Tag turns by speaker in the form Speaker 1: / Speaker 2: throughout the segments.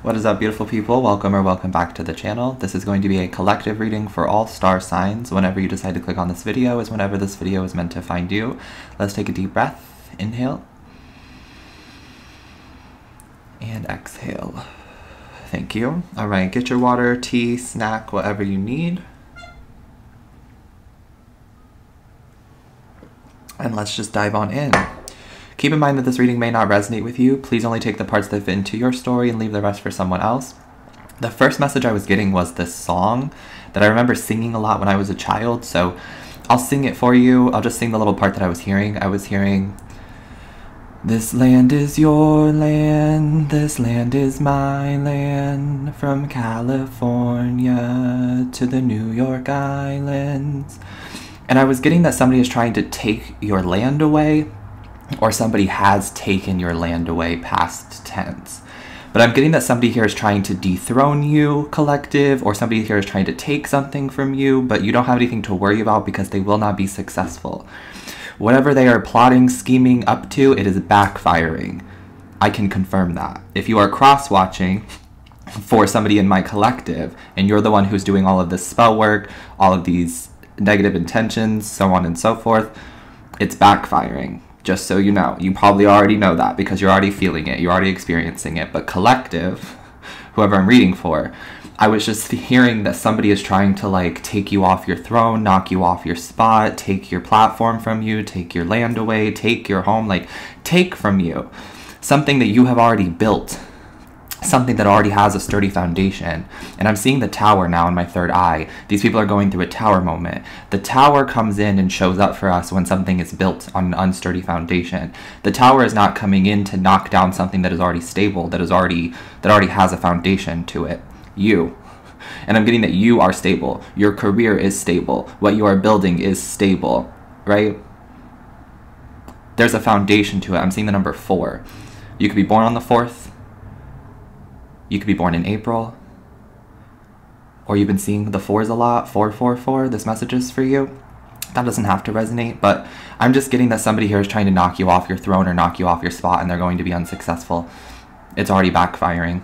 Speaker 1: What is up, beautiful people? Welcome or welcome back to the channel. This is going to be a collective reading for all star signs. Whenever you decide to click on this video is whenever this video is meant to find you. Let's take a deep breath. Inhale. And exhale. Thank you. All right, get your water, tea, snack, whatever you need. And let's just dive on in. Keep in mind that this reading may not resonate with you. Please only take the parts that fit into your story and leave the rest for someone else. The first message I was getting was this song that I remember singing a lot when I was a child, so I'll sing it for you. I'll just sing the little part that I was hearing. I was hearing, "This land is your land, this land is my land, from California to the New York Islands." And I was getting that somebody is trying to take your land away, or somebody has taken your land away, past tense. But I'm getting that somebody here is trying to dethrone you, collective, or somebody here is trying to take something from you, but you don't have anything to worry about because they will not be successful. Whatever they are plotting, scheming up to, it is backfiring. I can confirm that. If you are cross-watching for somebody in my collective, and you're the one who's doing all of this spell work, all of these negative intentions, so on and so forth, it's backfiring. Just so you know. You probably already know that because you're already feeling it. You're already experiencing it. But collective, whoever I'm reading for, I was just hearing that somebody is trying to like take you off your throne, knock you off your spot, take your platform from you, take your land away, take your home, like take from you something that you have already built, something that already has a sturdy foundation. And I'm seeing the tower now in my third eye. These people are going through a tower moment. The tower comes in and shows up for us when something is built on an unsturdy foundation. The tower is not coming in to knock down something that is already stable, that already has a foundation to it. You. And I'm getting that you are stable. Your career is stable. What you are building is stable, right? There's a foundation to it. I'm seeing the number 4. You could be born on the 4th. You could be born in April, or you've been seeing the 4s a lot, 444, this message is for you. That doesn't have to resonate, but I'm just getting that somebody here is trying to knock you off your throne or knock you off your spot, and they're going to be unsuccessful. It's already backfiring,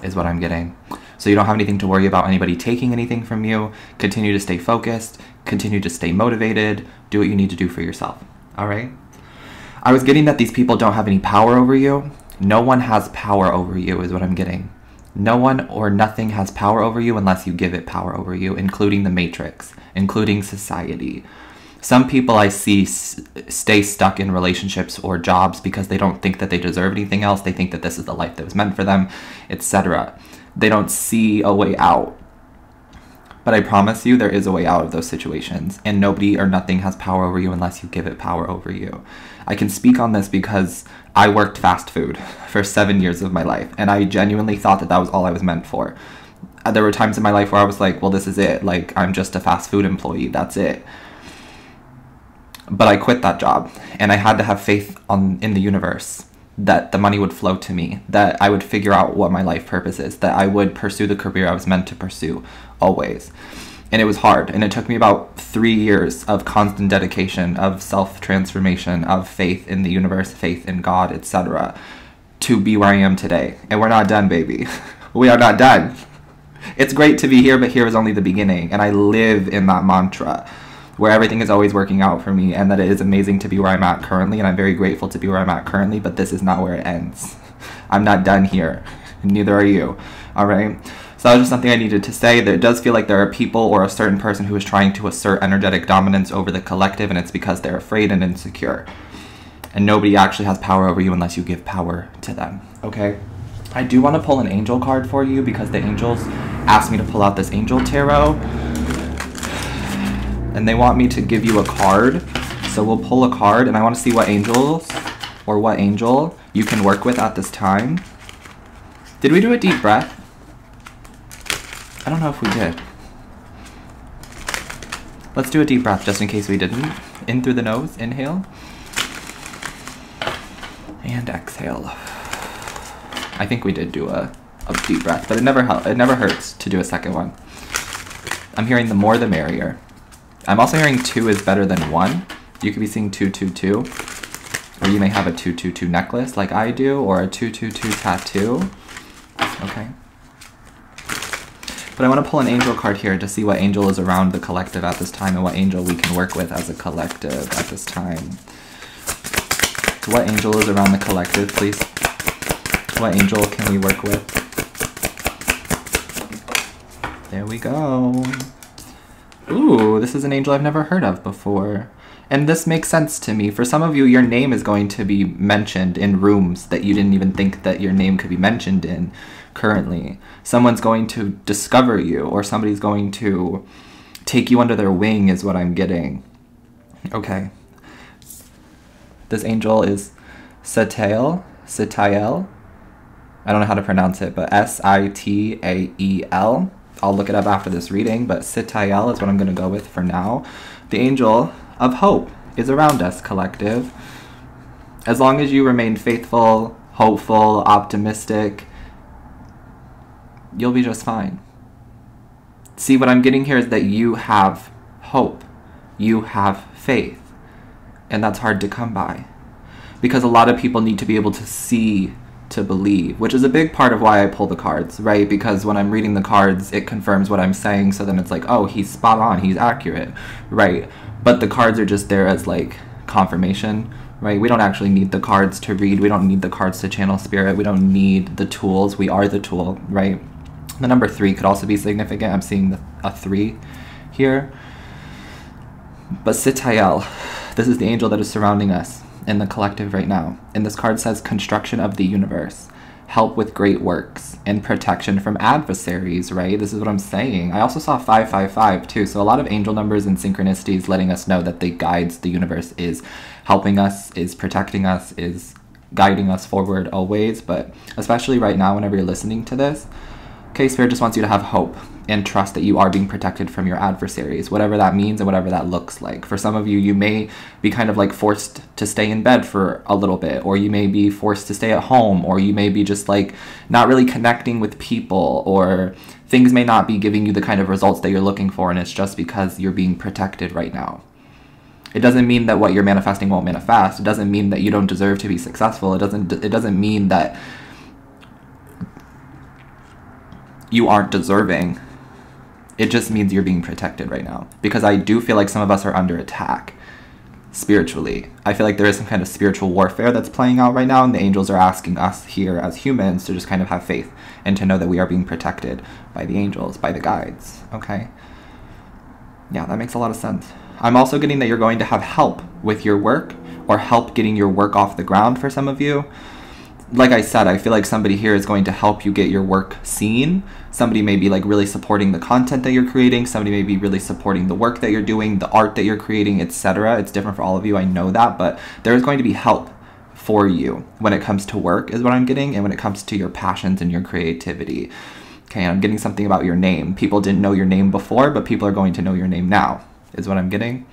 Speaker 1: is what I'm getting. So you don't have anything to worry about anybody taking anything from you. Continue to stay focused, continue to stay motivated, do what you need to do for yourself, all right? I was getting that these people don't have any power over you. No one has power over you is what I'm getting. No one or nothing has power over you unless you give it power over you, including the Matrix, including society. Some people I see stay stuck in relationships or jobs because they don't think that they deserve anything else. They think that this is the life that was meant for them, etc. They don't see a way out. But I promise you there is a way out of those situations, and nobody or nothing has power over you unless you give it power over you. I can speak on this because I worked fast food for 7 years of my life, and I genuinely thought that that was all I was meant for. There were times in my life where I was like, well, this is it. Like, I'm just a fast food employee. That's it. But I quit that job, and I had to have faith in the universe that the money would flow to me, that I would figure out what my life purpose is, that I would pursue the career I was meant to pursue, always. And it was hard, and it took me about 3 years of constant dedication, of self-transformation, of faith in the universe, faith in God, etc., to be where I am today. And we're not done, baby. We are not done. It's great to be here, but here is only the beginning, and I live in that mantra, where everything is always working out for me, and that it is amazing to be where I'm at currently, and I'm very grateful to be where I'm at currently, but this is not where it ends. I'm not done here. Neither are you. All right? So that was just something I needed to say, that it does feel like there are people or a certain person who is trying to assert energetic dominance over the collective, and it's because they're afraid and insecure. And nobody actually has power over you unless you give power to them. Okay? I do want to pull an angel card for you because the angels asked me to pull out this angel tarot. And they want me to give you a card. So we'll pull a card, and I want to see what angels or what angel you can work with at this time. Did we do a deep breath? I don't know if we did. Let's do a deep breath just in case we didn't. In through the nose, inhale. And exhale. I think we did do a deep breath, but it never hurts to do a second one. I'm hearing the more the merrier. I'm also hearing 2 is better than 1. You could be seeing 222, or you may have a 222 necklace like I do, or a 222 tattoo. okay? But I want to pull an angel card here to see what angel is around the collective at this time and what angel we can work with as a collective at this time. What angel is around the collective, please? What angel can we work with? There we go. Ooh, this is an angel I've never heard of before. And this makes sense to me. For some of you, your name is going to be mentioned in rooms that you didn't even think that your name could be mentioned in currently. Someone's going to discover you, or somebody's going to take you under their wing is what I'm getting. Okay. This angel is Sitael. Sitael. I don't know how to pronounce it, but S-I-T-A-E-L. I'll look it up after this reading, but Sitael is what I'm going to go with for now. The angel of hope is around us, collective. As long as you remain faithful, hopeful, optimistic, you'll be just fine. See, what I'm getting here is that you have hope. You have faith. And that's hard to come by. Because a lot of people need to be able to see to believe, which is a big part of why I pull the cards, right? Because when I'm reading the cards, it confirms what I'm saying, so then it's like, oh, he's spot on, he's accurate, right? But the cards are just there as like confirmation, right? We don't actually need the cards to read. We don't need the cards to channel spirit. We don't need the tools. We are the tool, right? The number 3 could also be significant. I'm seeing a 3 here. But Sitael, this is the angel that is surrounding us in the collective right now. And this card says construction of the universe, help with great works, and protection from adversaries, right? This is what I'm saying. I also saw 555 too. So a lot of angel numbers and synchronicities letting us know that the guides, the universe is helping us, is protecting us, is guiding us forward always. But especially right now, whenever you're listening to this, okay, Spirit just wants you to have hope and trust that you are being protected from your adversaries, whatever that means and whatever that looks like. For some of you, you may be kind of like forced to stay in bed for a little bit, or you may be forced to stay at home, or you may be just like not really connecting with people, or things may not be giving you the kind of results that you're looking for, and it's just because you're being protected right now. It doesn't mean that what you're manifesting won't manifest. It doesn't mean that you don't deserve to be successful. It doesn't mean that you aren't deserving. It just means you're being protected right now. Because I do feel like some of us are under attack spiritually. I feel like there is some kind of spiritual warfare that's playing out right now, and the angels are asking us here as humans to just kind of have faith and to know that we are being protected by the angels, by the guides, okay? Yeah, that makes a lot of sense. I'm also getting that you're going to have help with your work, or help getting your work off the ground for some of you. Like I said, I feel like somebody here is going to help you get your work seen. Somebody may be like really supporting the content that you're creating. Somebody may be really supporting the work that you're doing, the art that you're creating, etc. It's different for all of you, I know that, but there is going to be help for you when it comes to work is what I'm getting, and when it comes to your passions and your creativity. Okay, I'm getting something about your name. People didn't know your name before, but people are going to know your name now is what I'm getting.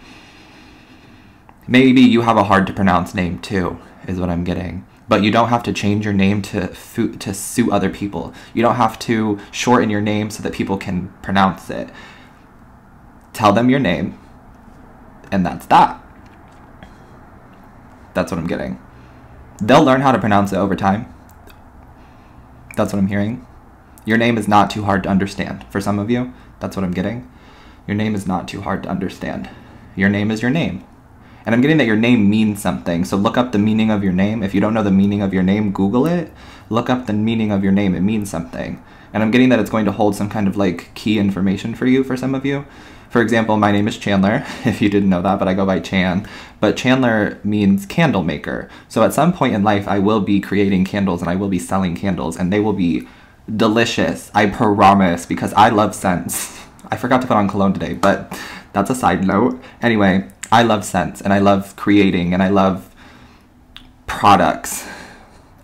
Speaker 1: Maybe you have a hard to pronounce name too is what I'm getting. But you don't have to change your name to suit other people. You don't have to shorten your name so that people can pronounce it. Tell them your name, and that's that. That's what I'm getting. They'll learn how to pronounce it over time. That's what I'm hearing. Your name is not too hard to understand. For some of you, that's what I'm getting. Your name is not too hard to understand. Your name is your name. And I'm getting that your name means something. So look up the meaning of your name. If you don't know the meaning of your name, Google it. Look up the meaning of your name. It means something. And I'm getting that it's going to hold some kind of like key information for you for some of you. For example, my name is Chandler, if you didn't know that, but I go by Chan. But Chandler means candle maker. So at some point in life, I will be creating candles and I will be selling candles, and they will be delicious. I promise, because I love scents. I forgot to put on cologne today, but that's a side note. Anyway, I love scents, and I love creating, and I love products,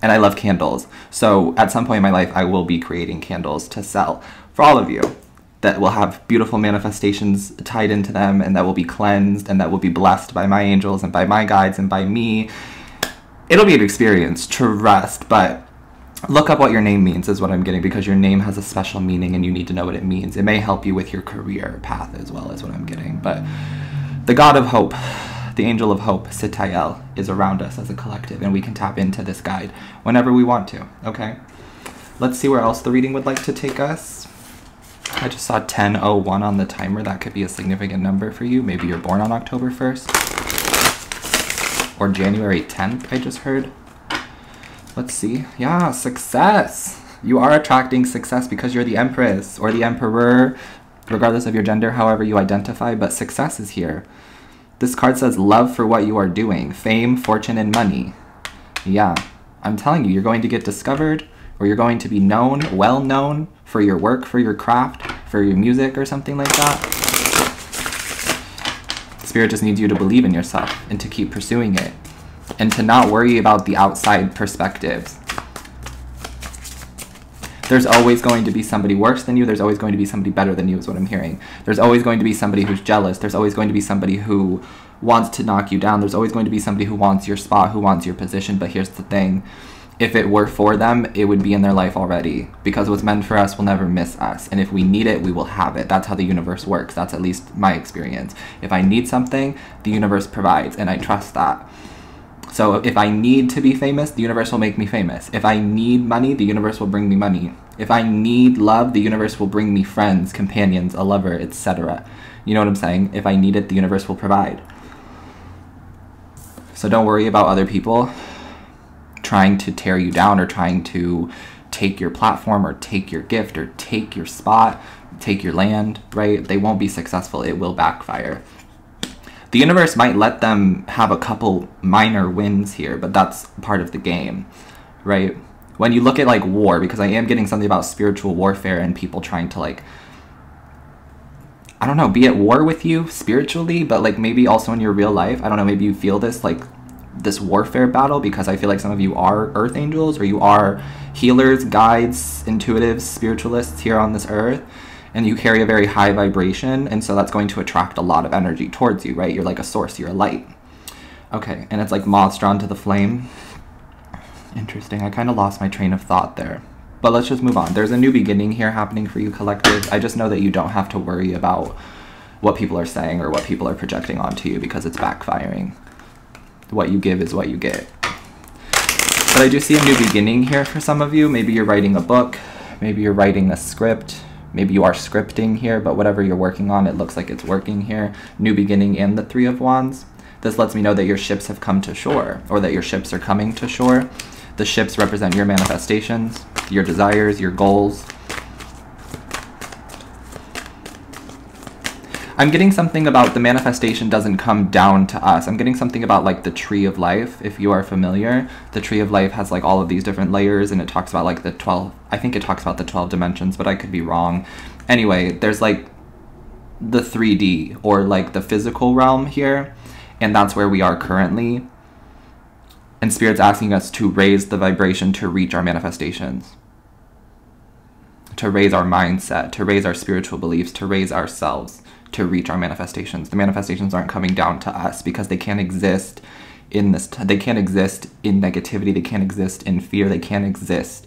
Speaker 1: and I love candles. So at some point in my life, I will be creating candles to sell for all of you that will have beautiful manifestations tied into them, and that will be cleansed, and that will be blessed by my angels and by my guides and by me. It'll be an experience, trust, but look up what your name means is what I'm getting, because your name has a special meaning and you need to know what it means. It may help you with your career path as well, is what I'm getting. But the God of hope, the angel of hope, Sitael, is around us as a collective, and we can tap into this guide whenever we want to, okay? Let's see where else the reading would like to take us. I just saw 10:01 on the timer. That could be a significant number for you. Maybe you're born on October 1st. Or January 10th, I just heard. Let's see. Yeah, success. You are attracting success because you're the Empress or the Emperor, regardless of your gender, however you identify, but success is here. This card says love for what you are doing, fame, fortune, and money. Yeah, I'm telling you, you're going to get discovered, or you're going to be known, well known for your work, for your craft, for your music, or something like that. Spirit just needs you to believe in yourself and to keep pursuing it, and to not worry about the outside perspectives. There's always going to be somebody worse than you. There's always going to be somebody better than you is what I'm hearing. There's always going to be somebody who's jealous. There's always going to be somebody who wants to knock you down. There's always going to be somebody who wants your spot, who wants your position. But here's the thing. If it were for them, it would be in their life already. Because what's meant for us will never miss us. And if we need it, we will have it. That's how the universe works. That's at least my experience. If I need something, the universe provides. And I trust that. So if I need to be famous, the universe will make me famous. If I need money, the universe will bring me money. If I need love, the universe will bring me friends, companions, a lover, etc. You know what I'm saying? If I need it, the universe will provide. So don't worry about other people trying to tear you down or trying to take your platform or take your gift or take your spot, take your land, right? They won't be successful. It will backfire. The universe might let them have a couple minor wins here, but that's part of the game, right? When you look at like war, because I am getting something about spiritual warfare and people trying to like, I don't know, be at war with you spiritually, but like maybe also in your real life. I don't know, maybe you feel this like this warfare battle because I feel like some of you are earth angels or you are healers, guides, intuitives, spiritualists here on this earth. And you carry a very high vibration, and so that's going to attract a lot of energy towards you, right? You're like a source, you're a light. Okay, and it's like moths drawn to the flame. Interesting, I kind of lost my train of thought there. But let's just move on. There's a new beginning here happening for you, collective. I just know that you don't have to worry about what people are saying or what people are projecting onto you because it's backfiring. What you give is what you get. But I do see a new beginning here for some of you. Maybe you're writing a book, maybe you're writing a script, maybe you are scripting here, but whatever you're working on, it looks like it's working here. New beginning and the Three of Wands. This lets me know that your ships have come to shore, or that your ships are coming to shore. The ships represent your manifestations, your desires, your goals. I'm getting something about the manifestation doesn't come down to us. I'm getting something about like the Tree of Life, if you are familiar. The Tree of Life has like all of these different layers, and it talks about like the 12, I think it talks about the 12 dimensions, but I could be wrong. Anyway, there's like the 3D or like the physical realm here, and that's where we are currently. And Spirit's asking us to raise the vibration to reach our manifestations, to raise our mindset, to raise our spiritual beliefs, to raise ourselves, to reach our manifestations. The manifestations aren't coming down to us because they can't exist in this, they can't exist in negativity, they can't exist in fear, they can't exist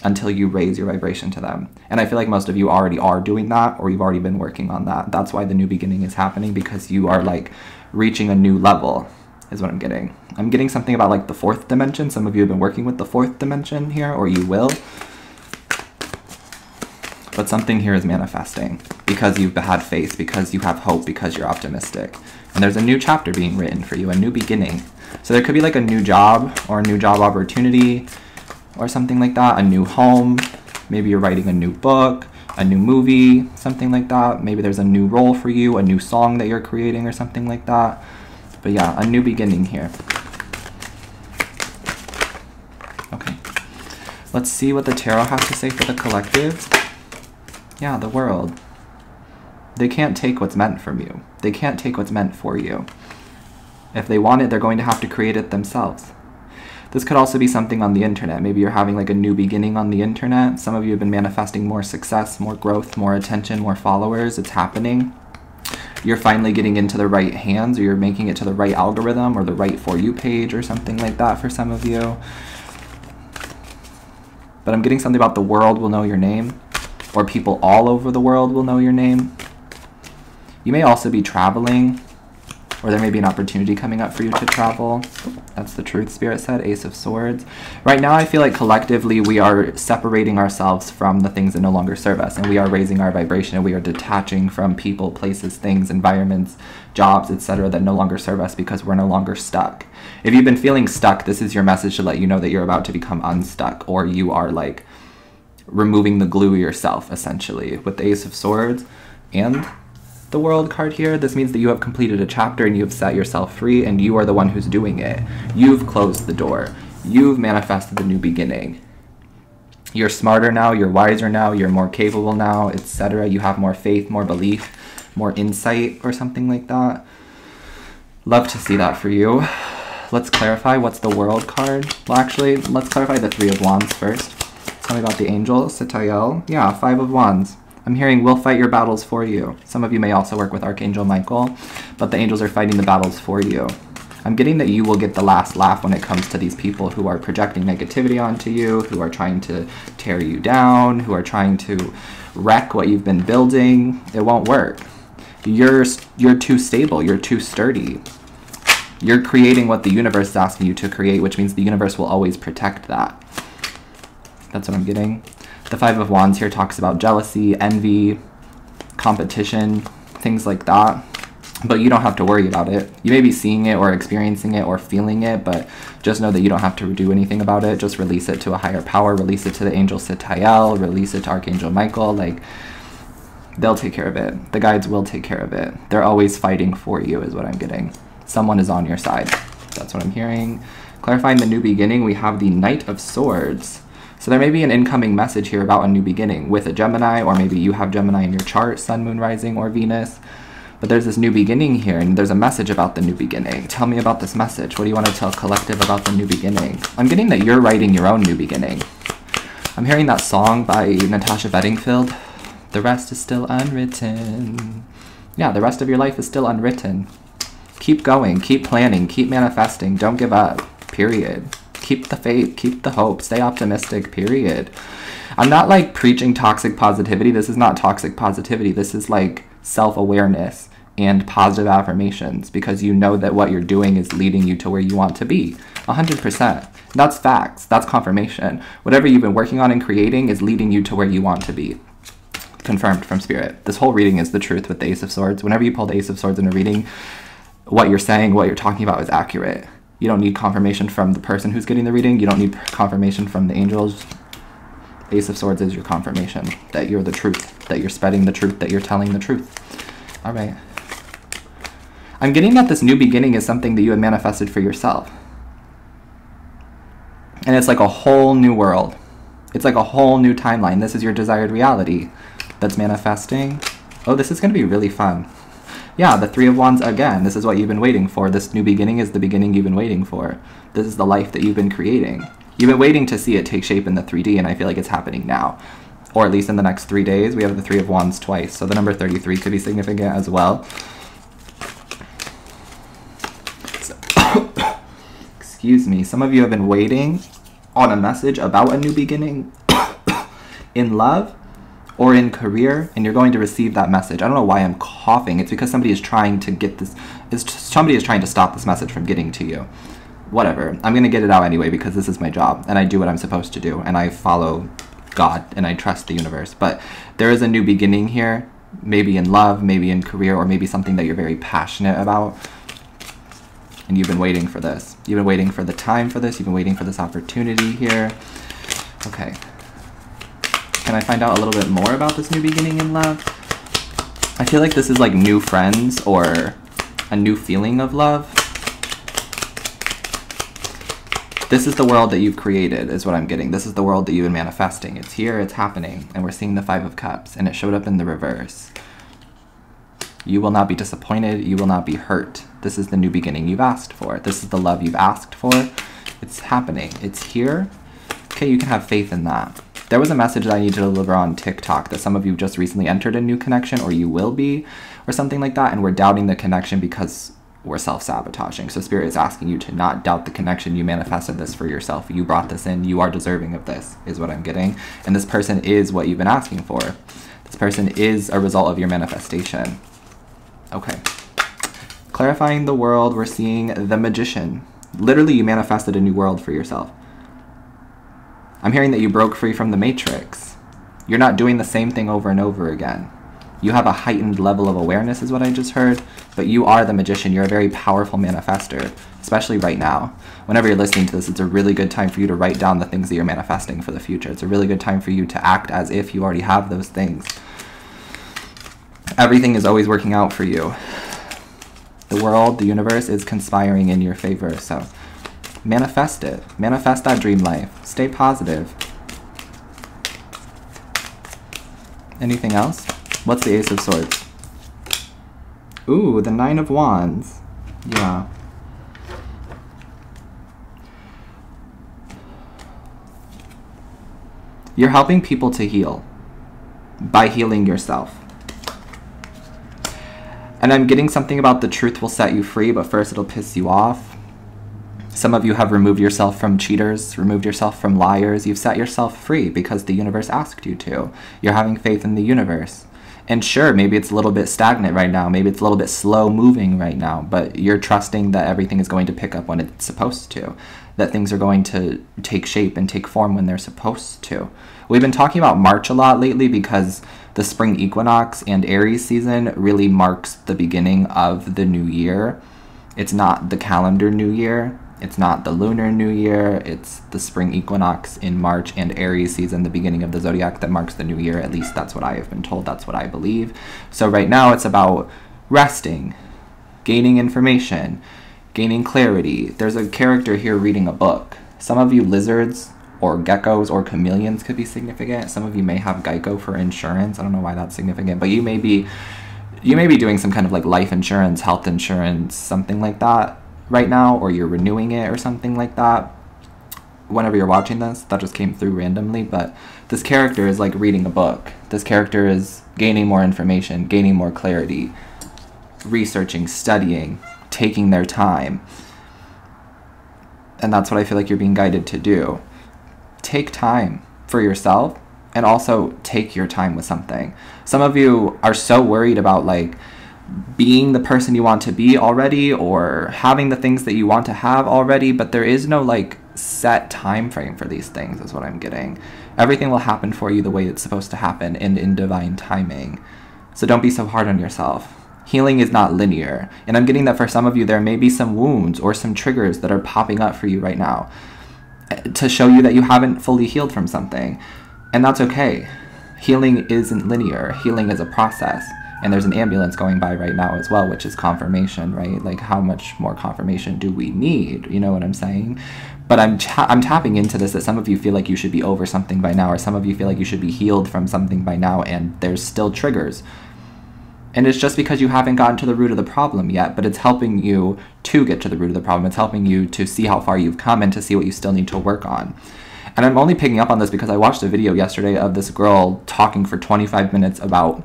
Speaker 1: until you raise your vibration to them. And I feel like most of you already are doing that, or you've already been working on that. That's why the new beginning is happening, because you are like reaching a new level is what I'm getting. I'm getting something about like the 4th dimension. Some of you have been working with the 4th dimension here, or you will. But something here is manifesting because you've had faith, because you have hope, because you're optimistic. And there's a new chapter being written for you, a new beginning. So there could be like a new job or a new job opportunity or something like that, a new home. Maybe you're writing a new book, a new movie, something like that. Maybe there's a new role for you, a new song that you're creating or something like that. But yeah, a new beginning here. Okay. Let's see what the tarot has to say for the collective. Yeah, the World. They can't take what's meant from you. They can't take what's meant for you. If they want it, they're going to have to create it themselves. This could also be something on the internet. Maybe you're having like a new beginning on the internet. Some of you have been manifesting more success, more growth, more attention, more followers. It's happening. You're finally getting into the right hands, or you're making it to the right algorithm or the right For You page or something like that for some of you. But I'm getting something about the world will know your name, or people all over the world will know your name. You may also be traveling. or there may be an opportunity coming up for you to travel. That's the truth, Spirit said. Ace of Swords. Right now, I feel like collectively we are separating ourselves from the things that no longer serve us, and we are raising our vibration, and we are detaching from people, places, things, environments, jobs, etc. that no longer serve us because we're no longer stuck. If you've been feeling stuck, this is your message to let you know that you're about to become unstuck, or you are like removing the glue yourself, essentially, with the Ace of Swords and the World card here. This means that you have completed a chapter and you have set yourself free, and you are the one who's doing it. You've closed the door. You've manifested the new beginning. You're smarter now, you're wiser now, you're more capable now, etc. You have more faith, more belief, more insight, or something like that. Love to see that for you. Let's clarify what's the World card. Well, actually, let's clarify the Three of Wands first. Tell me about the angel, Sitael. Yeah, Five of Wands. I'm hearing we'll fight your battles for you. Some of you may also work with Archangel Michael, but the angels are fighting the battles for you. I'm getting that you will get the last laugh when it comes to these people who are projecting negativity onto you, who are trying to tear you down, who are trying to wreck what you've been building. It won't work. You're too stable. You're too sturdy. You're creating what the universe is asking you to create, which means the universe will always protect that. That's what I'm getting. The Five of Wands here talks about jealousy, envy, competition, things like that. But you don't have to worry about it. You may be seeing it or experiencing it or feeling it, but just know that you don't have to do anything about it. Just release it to a higher power. Release it to the angel Sitael. Release it to Archangel Michael. Like, they'll take care of it. The guides will take care of it. They're always fighting for you is what I'm getting. Someone is on your side. That's what I'm hearing. Clarifying the new beginning, we have the Knight of Swords. So there may be an incoming message here about a new beginning with a Gemini, or maybe you have Gemini in your chart, Sun, Moon, Rising, or Venus. But there's this new beginning here, and there's a message about the new beginning. Tell me about this message. What do you want to tell collective about the new beginning? I'm getting that you're writing your own new beginning. I'm hearing that song by Natasha Bedingfield. The rest is still unwritten. Yeah, the rest of your life is still unwritten. Keep going, keep planning, keep manifesting. Don't give up, period. Keep the faith, keep the hope, stay optimistic, period. I'm not like preaching toxic positivity. This is not toxic positivity. This is like self-awareness and positive affirmations, because you know that what you're doing is leading you to where you want to be. 100%. That's facts. That's confirmation. Whatever you've been working on and creating is leading you to where you want to be. Confirmed from Spirit. This whole reading is the truth with the Ace of Swords. Whenever you pull the Ace of Swords in a reading, what you're saying, what you're talking about is accurate. You don't need confirmation from the person who's getting the reading. You don't need confirmation from the angels. Ace of Swords is your confirmation that you're the truth, that you're spreading the truth, that you're telling the truth. All right. I'm getting that this new beginning is something that you have manifested for yourself. And it's like a whole new world. It's like a whole new timeline. This is your desired reality that's manifesting. Oh, this is going to be really fun. Yeah, the Three of Wands again. This is what you've been waiting for. This new beginning is the beginning you've been waiting for. This is the life that you've been creating. You've been waiting to see it take shape in the 3D, and I feel like it's happening now. Or at least in the next 3 days. We have the Three of Wands twice, so the number 33 could be significant as well. So, excuse me. Some of you have been waiting on a message about a new beginning in love or in career, and you're going to receive that message. I don't know why I'm coughing. It's because somebody is trying to get this, somebody is trying to stop this message from getting to you. Whatever. I'm going to get it out anyway because this is my job, and I do what I'm supposed to do, and I follow God, and I trust the universe. But there is a new beginning here, maybe in love, maybe in career, or maybe something that you're very passionate about, and you've been waiting for this. You've been waiting for the time for this. You've been waiting for this opportunity here. Okay. Can I find out a little bit more about this new beginning in love? I feel like this is like new friends or a new feeling of love. This is the world that you've created is what I'm getting. This is the world that you've been manifesting. It's here, it's happening, and we're seeing the Five of Cups, and it showed up in the reverse. You will not be disappointed. You will not be hurt. This is the new beginning you've asked for. This is the love you've asked for. It's happening. It's here. Okay, you can have faith in that. There was a message that I need to deliver on TikTok that some of you just recently entered a new connection, or you will be, or something like that, and we're doubting the connection because we're self-sabotaging. So Spirit is asking you to not doubt the connection. You manifested this for yourself. You brought this in. You are deserving of this, is what I'm getting. And this person is what you've been asking for. This person is a result of your manifestation. Okay. Clarifying the world, we're seeing the Magician. Literally, you manifested a new world for yourself. I'm hearing that you broke free from the Matrix. You're not doing the same thing over and over again. You have a heightened level of awareness is what I just heard, but you are the Magician. You're a very powerful manifester, especially right now. Whenever you're listening to this, it's a really good time for you to write down the things that you're manifesting for the future. It's a really good time for you to act as if you already have those things. Everything is always working out for you. The world, the universe is conspiring in your favor, so manifest it. Manifest that dream life. Stay positive. Anything else? What's the Ace of Swords? Ooh, the Nine of Wands. Yeah. You're helping people to heal by healing yourself. And I'm getting something about the truth will set you free, but first it'll piss you off. Some of you have removed yourself from cheaters, removed yourself from liars. You've set yourself free because the universe asked you to. You're having faith in the universe. And sure, maybe it's a little bit stagnant right now. Maybe it's a little bit slow moving right now, but you're trusting that everything is going to pick up when it's supposed to, that things are going to take shape and take form when they're supposed to. We've been talking about March a lot lately because the spring equinox and Aries season really marks the beginning of the new year. It's not the calendar new year. It's not the lunar new year, it's the spring equinox in March and Aries season, the beginning of the zodiac that marks the new year. At least that's what I have been told, that's what I believe. So right now it's about resting, gaining information, gaining clarity. There's a character here reading a book. Some of you lizards or geckos or chameleons could be significant. Some of you may have Geico for insurance. I don't know why that's significant, but you may be doing some kind of like life insurance, health insurance, something like that right now, or you're renewing it or something like that. Whenever you're watching this, that just came through randomly, but this character is like reading a book. This character is gaining more information, gaining more clarity, researching, studying, taking their time. And that's what I feel like you're being guided to do. Take time for yourself and also take your time with something. Some of you are so worried about like being the person you want to be already or having the things that you want to have already, but there is no like set time frame for these things is what I'm getting. Everything will happen for you the way it's supposed to happen and in divine timing. So don't be so hard on yourself. Healing is not linear. And I'm getting that for some of you there may be some wounds or some triggers that are popping up for you right now to show you that you haven't fully healed from something. And that's okay. Healing isn't linear. Healing is a process. And there's an ambulance going by right now as well, which is confirmation, right? Like, how much more confirmation do we need? You know what I'm saying? But I'm tapping into this, that some of you feel like you should be over something by now, or some of you feel like you should be healed from something by now, and there's still triggers. And it's just because you haven't gotten to the root of the problem yet, but it's helping you to get to the root of the problem. It's helping you to see how far you've come and to see what you still need to work on. And I'm only picking up on this because I watched a video yesterday of this girl talking for 25 minutes about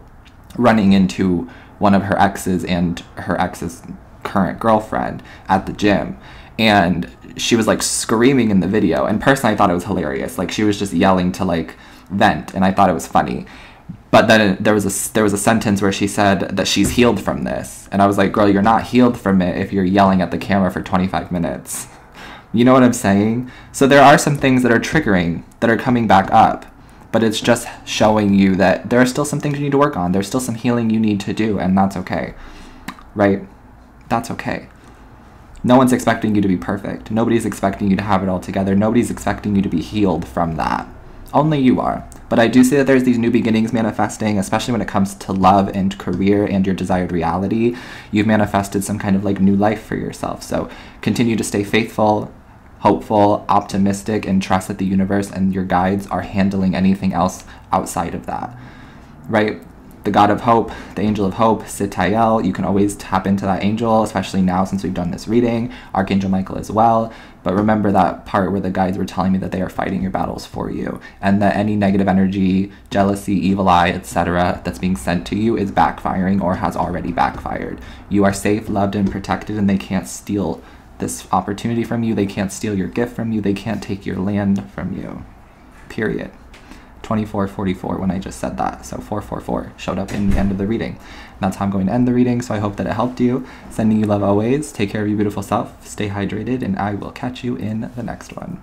Speaker 1: running into one of her exes and her ex's current girlfriend at the gym. And she was like screaming in the video. And personally, I thought it was hilarious. Like, she was just yelling to like vent, and I thought it was funny. But then there was a sentence where she said that she's healed from this. And I was like, girl, you're not healed from it if you're yelling at the camera for 25 minutes. You know what I'm saying? So there are some things that are triggering, that are coming back up. But it's just showing you that there are still some things you need to work on. There's still some healing you need to do, and that's okay. Right? That's okay. No one's expecting you to be perfect. Nobody's expecting you to have it all together. Nobody's expecting you to be healed from that. Only you are. But I do see that there's these new beginnings manifesting, especially when it comes to love and career and your desired reality. You've manifested some kind of like new life for yourself. So continue to stay faithful, hopeful, optimistic, and trust that the universe and your guides are handling anything else outside of that, right? The God of Hope, the Angel of Hope, Sitael, you can always tap into that angel, especially now since we've done this reading. Archangel Michael as well. But remember that part where the guides were telling me that they are fighting your battles for you, and that any negative energy, jealousy, evil eye, etc. that's being sent to you is backfiring or has already backfired. You are safe, loved, and protected, and they can't steal this opportunity from you. They can't steal your gift from you. They can't take your land from you. Period. 2444 when I just said that. So 444 showed up in the end of the reading. And that's how I'm going to end the reading. So I hope that it helped you. Sending you love always. Take care of your beautiful self. Stay hydrated, and I will catch you in the next one.